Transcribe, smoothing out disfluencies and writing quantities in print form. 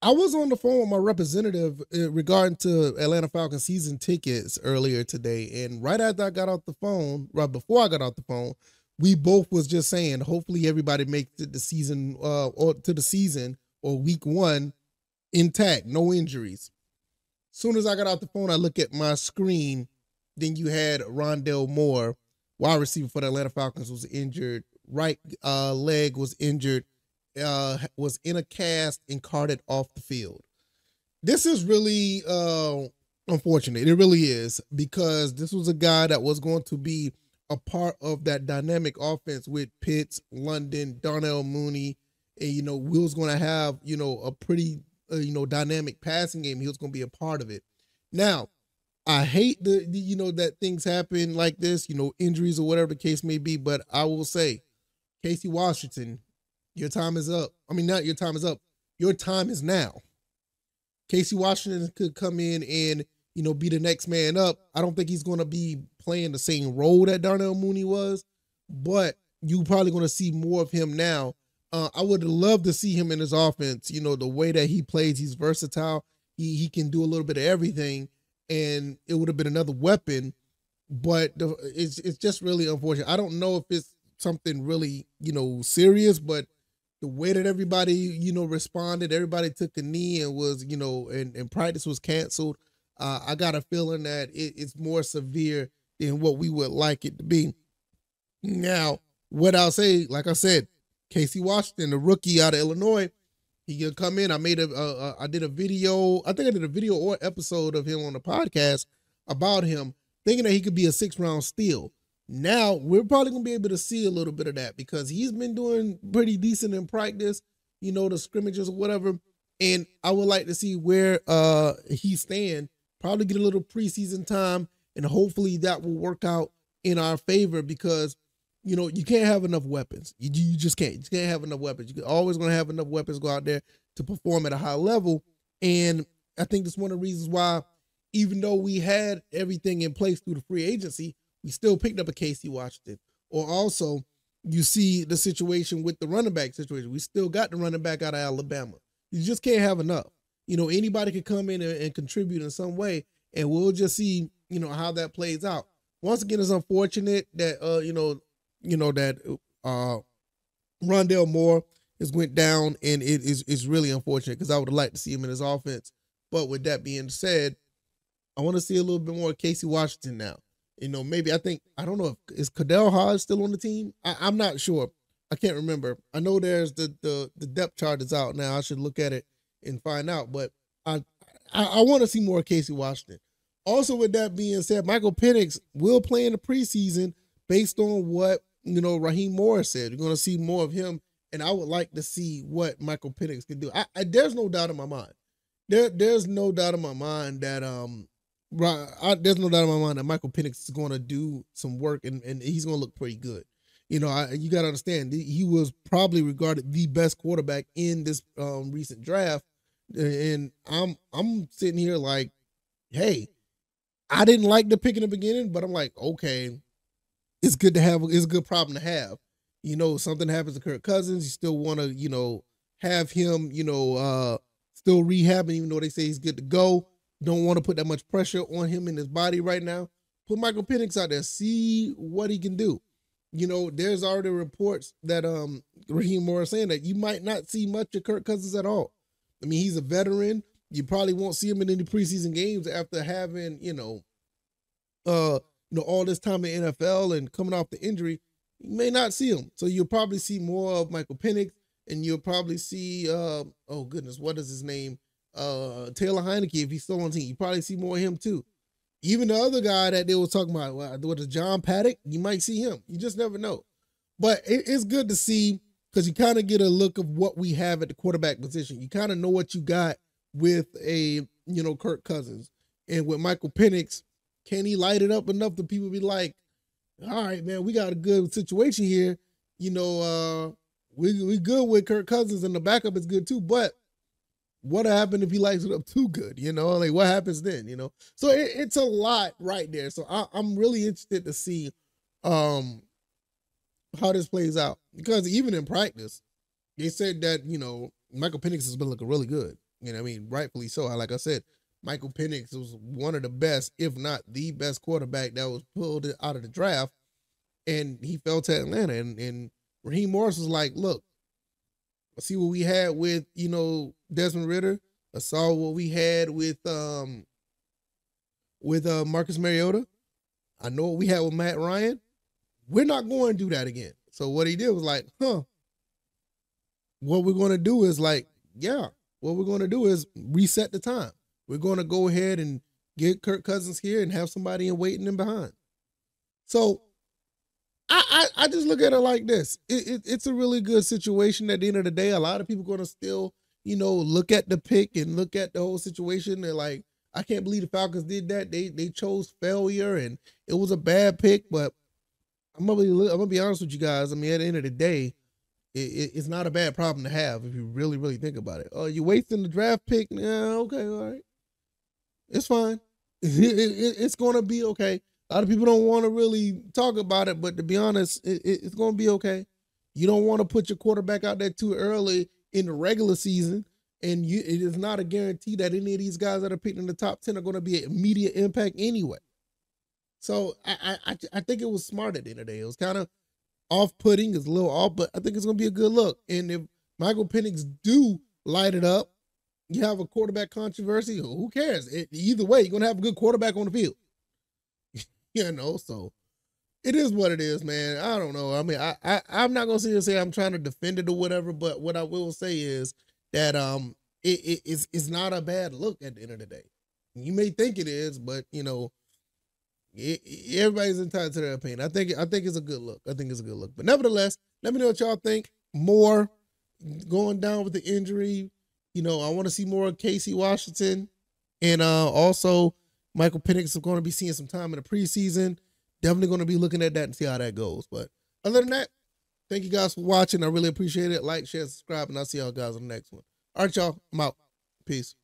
I was on the phone with my representative regarding to Atlanta Falcons season tickets earlier today, and right after I got off the phone, right before I got off the phone, we both was just saying, hopefully everybody makes it the season or to the season or week one intact, no injuries. Soon as I got off the phone, I look at my screen. Then you had Rondell Moore, wide receiver for the Atlanta Falcons, was injured. Right leg was injured. Was in a cast and carted off the field. This is really unfortunate. It really is, because this was a guy that was going to be a part of that dynamic offense with Pitts, London, Darnell Mooney, and we was going to have a pretty dynamic passing game. He was going to be a part of it. Now, I hate that things happen like this, injuries or whatever the case may be, but I will say, Casey Washington, your time is up. I mean, not your time is up. Your time is now. Casey Washington could come in and, be the next man up. I don't think he's going to be playing the same role that Darnell Mooney was, but you probably going to see more of him now. I would love to see him in his offense. The way that he plays, he's versatile. He can do a little bit of everything, and it would have been another weapon, but it's just really unfortunate. I don't know if it's something really, serious, but the way that everybody, responded, everybody took a knee and was, and practice was canceled. I got a feeling that it's more severe than what we would like it to be. Now, what I'll say, like I said, Casey Washington, the rookie out of Illinois, he can come in. I did a video. I think I did a video or episode of him on the podcast about him, thinking that he could be a 6th-round steal. Now, we're probably going to be able to see a little bit of that because he's been doing pretty decent in practice, the scrimmages or whatever. And I would like to see where he stand, probably get a little preseason time, and hopefully that will work out in our favor because, you can't have enough weapons. You just can't. You can't have enough weapons. You're always going to have enough weapons go out there to perform at a high level. And I think that's one of the reasons why, even though we had everything in place through the free agency, we still picked up a Casey Washington. Or also, you see the situation with the running back situation. We still got the running back out of Alabama. You just can't have enough. Anybody could come in and contribute in some way, and we'll just see, how that plays out. Once again, it's unfortunate that, that Rondell Moore has went down, and it's really unfortunate because I would have liked to see him in his offense. But with that being said, I want to see a little bit more of Casey Washington now. Maybe I don't know if is Cadell Hodge still on the team. I'm not sure. I can't remember. I know there's the depth chart is out now. I should look at it and find out. But I want to see more of Casey Washington. Also, with that being said, Michael Penix will play in the preseason based on what Raheem Morris said. You're going to see more of him, and I would like to see what Michael Penix can do. There's no doubt in my mind. There's no doubt in my mind that there's no doubt in my mind that Michael Penix is going to do some work and he's going to look pretty good. You got to understand, he was probably regarded the best quarterback in this recent draft. And I'm sitting here like, hey, I didn't like the pick in the beginning, but I'm like, okay, it's good to have. It's a good problem to have. Something happens to Kirk Cousins, you still want to, have him, still rehabbing, even though they say he's good to go. Don't want to put that much pressure on him in his body right now. Put Michael Penix out there, see what he can do. There's already reports that Raheem Morris saying that you might not see much of Kirk Cousins at all. I mean, he's a veteran. You probably won't see him in any preseason games after having, all this time in NFL and coming off the injury. You may not see him. So you'll probably see more of Michael Penix, and you'll probably see, oh goodness, what is his name? Taylor Heineke, if he's still on the team. You probably see more of him too. Even the other guy that they were talking about, what is John Paddock, you might see him. You just never know. But it's good to see because you kind of get a look of what we have at the quarterback position. You kind of know what you got with a, Kirk Cousins. And with Michael Penix, can he light it up enough that people be like, all right, man, we got a good situation here. We good with Kirk Cousins and the backup is good too, but what happened if he lights it up too good? Like what happens then? So it's a lot right there. So I'm really interested to see how this plays out because even in practice, they said that Michael Penix has been looking really good. I mean, rightfully so. Like I said, Michael Penix was one of the best, if not the best quarterback that was pulled out of the draft, and he fell to Atlanta. And Raheem Morris was like, look, I see what we had with, Desmond Ritter. I saw what we had with Marcus Mariota. I know what we had with Matt Ryan. We're not going to do that again. So what he did was like, what we're going to do is what we're going to do is reset the time. We're going to go ahead and get Kirk Cousins here and have somebody in waiting and behind. So I just look at it like this. It's a really good situation at the end of the day. A lot of people going to still, look at the pick and look at the whole situation. They're like, I can't believe the Falcons did that. They chose failure and it was a bad pick. But I'm gonna be honest with you guys. I mean, at the end of the day, it's not a bad problem to have if you really, really think about it. Oh, you're wasting the draft pick? Yeah, okay, all right. It's fine. It's going to be okay. A lot of people don't want to really talk about it, but to be honest, it's going to be okay. You don't want to put your quarterback out there too early in the regular season, and it is not a guarantee that any of these guys that are picked in the top 10 are going to be an immediate impact anyway. So I think it was smart at the end of the day. It was kind of off-putting, it's a little off, but I think it's going to be a good look. And if Michael Penix do light it up, you have a quarterback controversy, who cares? Either way, you're going to have a good quarterback on the field. So it is what it is, man. I don't know. I mean, I'm not going to sit here and say I'm trying to defend it or whatever, but what I will say is that it's not a bad look at the end of the day. You may think it is, but, everybody's entitled to their opinion. I think it's a good look. But nevertheless, let me know what y'all think. More going down with the injury. I want to see more of Casey Washington. And also Michael Penix is going to be seeing some time in the preseason. Definitely going to be looking at that and see how that goes. But other than that, thank you guys for watching. I really appreciate it. Like, share, subscribe, and I'll see y'all guys on the next one. All right, y'all. I'm out. Peace.